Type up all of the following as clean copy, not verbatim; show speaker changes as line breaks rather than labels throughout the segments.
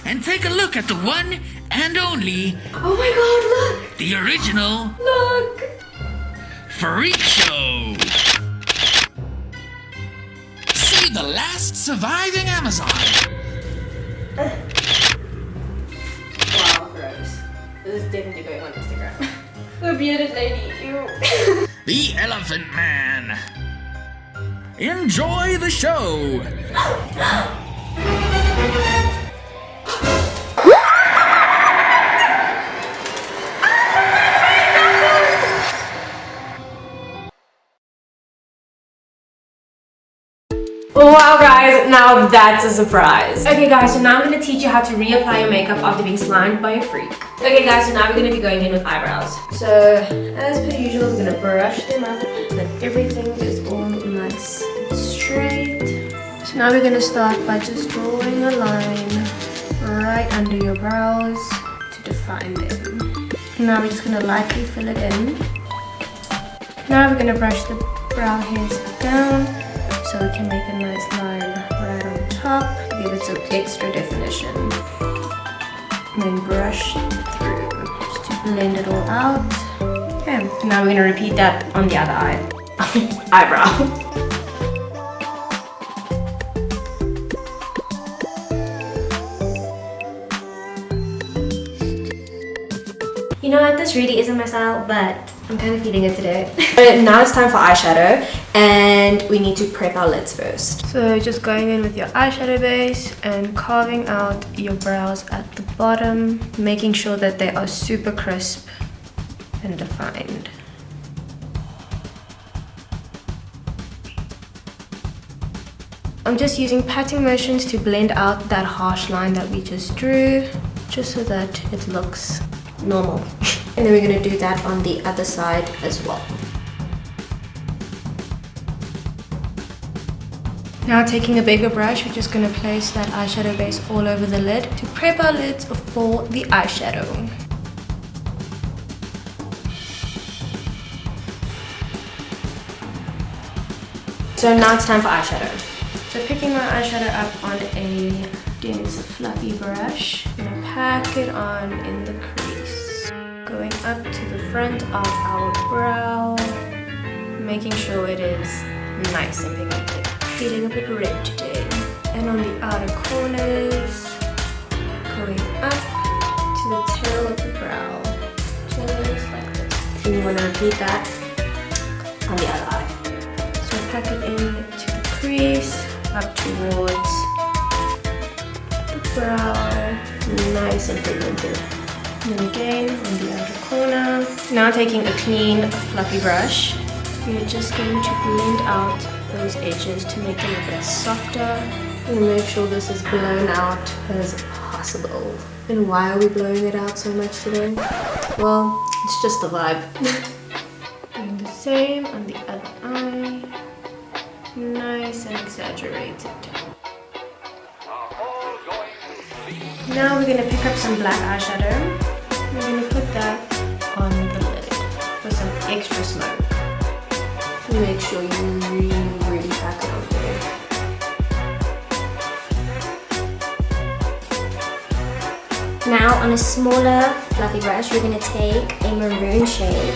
and take a look at the one and only,
Oh my god, look!
the original
Look!
Freak Show. See the last surviving Amazon.
Wow, gross. This is definitely going on Instagram. The bearded lady, ew.
The Elephant Man. Enjoy the show.
Wow guys, now that's a surprise. Okay guys, so now I'm going to teach you how to reapply your makeup after being slimed by a freak. Okay guys, so now we're going to be going in with eyebrows. So, as per usual, we're going to brush them up so that everything is all nice and straight. So now we're going to start by just drawing a line right under your brows to define them. Now we're just going to lightly fill it in. Now we're going to brush the brow hairs down, so we can make a nice line right on top, give it some extra definition. And then brush through, just to blend it all out. Okay, now we're going to repeat that on the other eye. Eyebrow. You know what, this really isn't my style, but I'm kind of feeling it today. Now it's time for eyeshadow, and we need to prep our lids first. So just going in with your eyeshadow base and carving out your brows at the bottom, making sure that they are super crisp and defined. I'm just using patting motions to blend out that harsh line that we just drew, just so that it looks normal. And then we're going to do that on the other side as well. Now taking a bigger brush, we're just going to place that eyeshadow base all over the lid to prep our lids for the eyeshadow. So now it's time for eyeshadow. So picking my eyeshadow up on a dense fluffy brush, I'm going to pack it on in the crease. Going up to the front of our brow, making sure it is nice and pigmented. Feeling a bit red today. And on the outer corners, going up to the tail of the brow, just like this. And you want to repeat that on the other eye. So pack it in to the crease, up towards the brow, nice and pigmented. And then again on the outer corner. Now taking a clean fluffy brush, we're just going to blend out those edges to make them a bit softer. And make sure this is blown out as possible. And why are we blowing it out so much today? Well, it's just the vibe. Doing the same on the other eye. Nice and exaggerated. Now we're going to pick up some black eyeshadow. We're going to put that on the lid for some extra smoke. Make sure you really pack it on there. Now on a smaller fluffy brush, we're going to take a maroon shade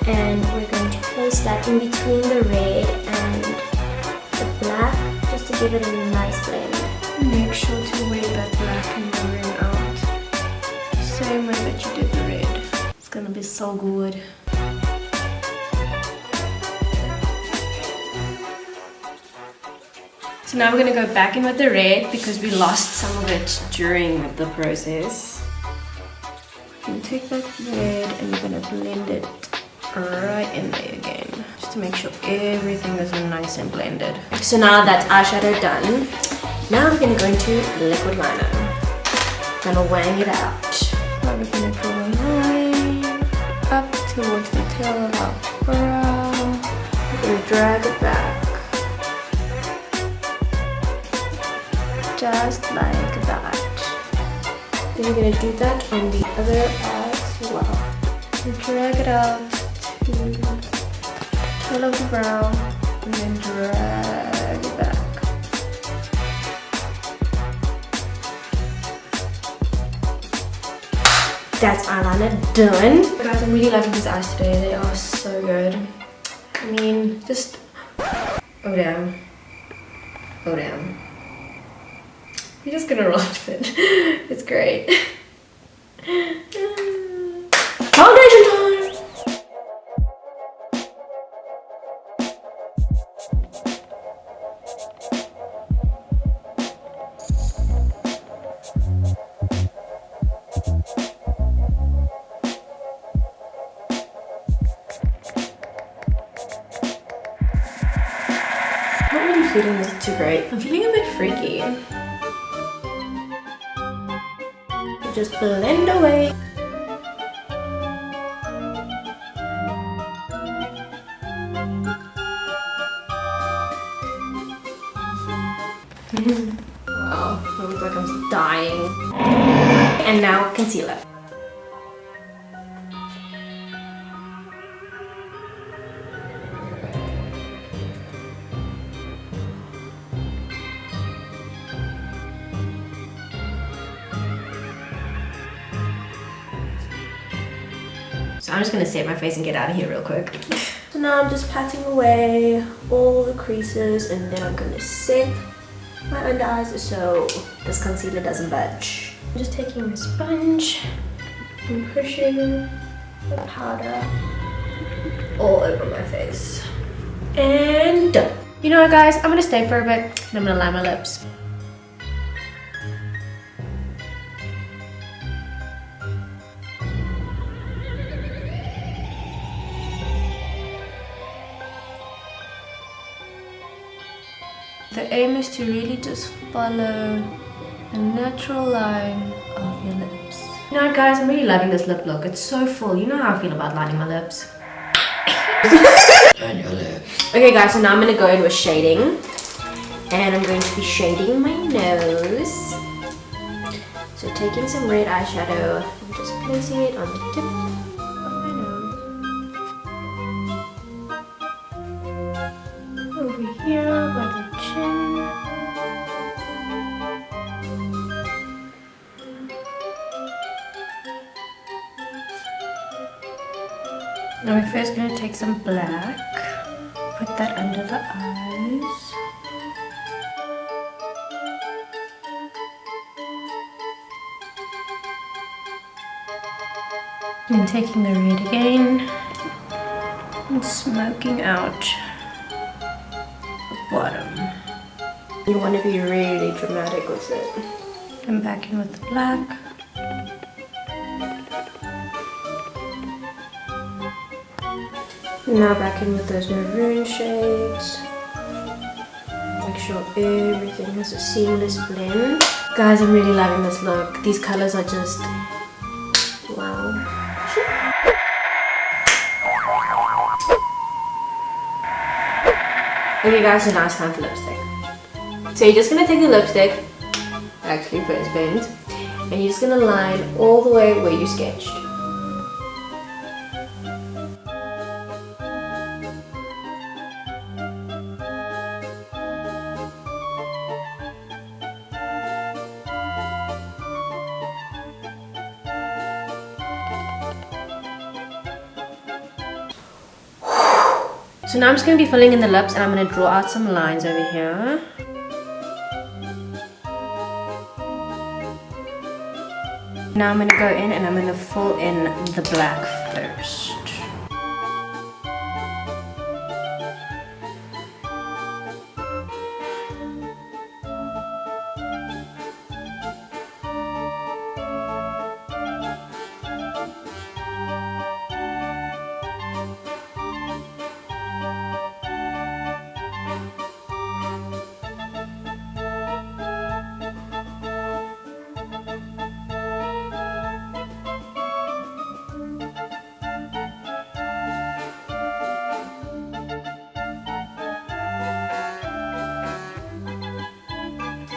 and we're going to place that in between the red and the black, just to give it a nice blend. Make sure to weigh that black and maroon out the same way that you did the red. It's gonna be so good. So now we're gonna go back in with the red because we lost some of it during the process. You're gonna take that red and you're gonna blend it right in there again, just to make sure everything is nice and blended. So now that's eyeshadow done. Now we're going to go into liquid liner. Gonna wang it out. Now we're going to draw a line up towards the tail of our brow. We're going to drag it back. Just like that. Then we're going to do that on the other eye as well. We drag it out to the tail of the brow and then drag it back. That's eyeliner done. Guys, I'm really liking these eyes today. They are so good. I mean, just... Oh damn. Oh damn. You're just gonna roll with it. It's great. Foundation time! I'm not really feeling this too great. I'm feeling a bit freaky. Just blend away. Wow, I look like I'm dying. And now concealer. So I'm just gonna save my face and get out of here real quick. So now I'm just patting away all the creases and then I'm gonna set my under eyes so this concealer doesn't budge. I'm just taking my sponge and pushing the powder all over my face. And done. You know what guys, I'm gonna stay for a bit and I'm gonna line my lips. The aim is to really just follow the natural line of your lips. You know what guys, I'm really loving this lip look. It's so full. You know how I feel about lining my lips.
Line your lips.
Okay guys, so now I'm going to go in with shading. And I'm going to be shading my nose. So taking some red eyeshadow and just placing it on the tip of my nose. Over here by the chin. Now we're first going to take some black, put that under the eyes. And taking the red again and smoking out the bottom. You want to be really dramatic with it. And back in with the black. Now back in with those maroon shades. Make sure everything has a seamless blend. Guys, I'm really loving this look. These colors are just wow. Okay guys, so now it's time for lipstick. So you're just going to take the lipstick, actually first bend, and you're just going to line all the way where you sketched. So now I'm just going to be filling in the lips and I'm going to draw out some lines over here. Now I'm going to go in and I'm going to fill in the black first.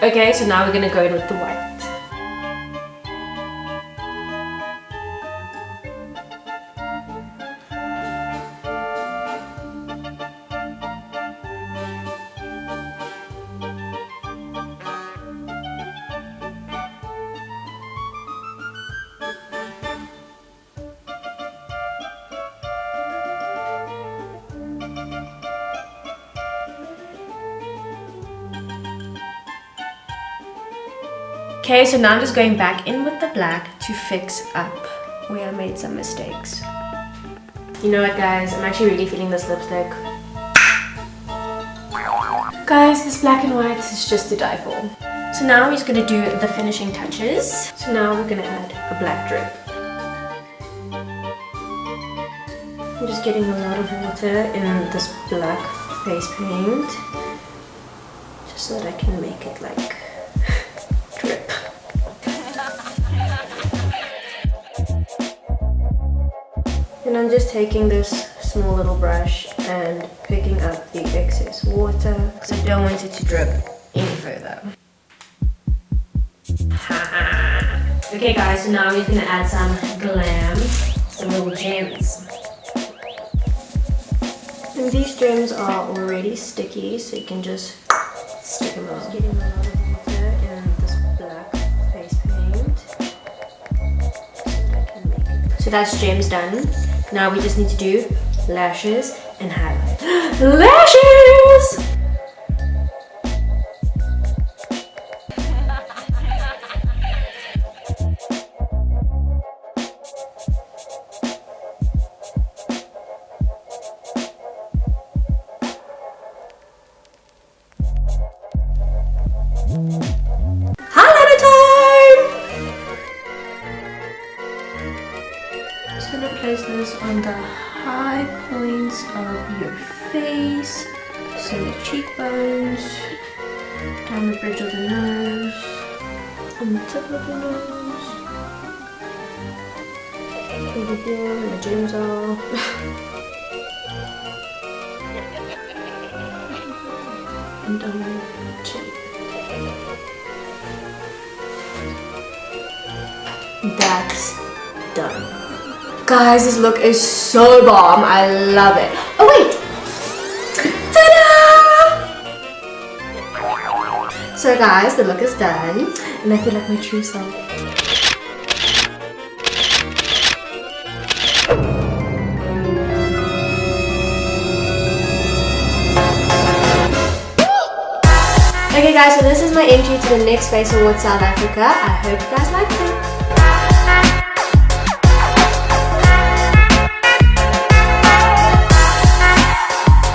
Okay, so now we're going to go in with the white. Okay, so now I'm just going back in with the black to fix up where I made some mistakes. You know what, guys? I'm actually really feeling this lipstick. Guys, this black and white is just to die for. So now we're just going to do the finishing touches. So now we're going to add a black drip. I'm just getting a lot of water in this black face paint, just so that I can make it like drip. And I'm just taking this small little brush and picking up the excess water because I don't want it to drip any further. Okay guys, so now we're going to add some glam, some little gems. And these gems are already sticky, so you can just stick them on. Just getting a lot of water in this black face paint so that I can make it. So that's gems done. Now we just need to do lashes and highlight. Lashes! Highlighter time! Just gonna place this on the high points of your face, so the cheekbones, down the bridge of the nose, on the tip of the nose, over here where the gems are. And down the cheek. That's done. Guys, this look is so bomb. I love it. Oh wait! Ta-da! So guys, the look is done and I feel like my true self. Okay guys, so this is my entry to the NYX Face Awards South Africa. I hope you guys liked it.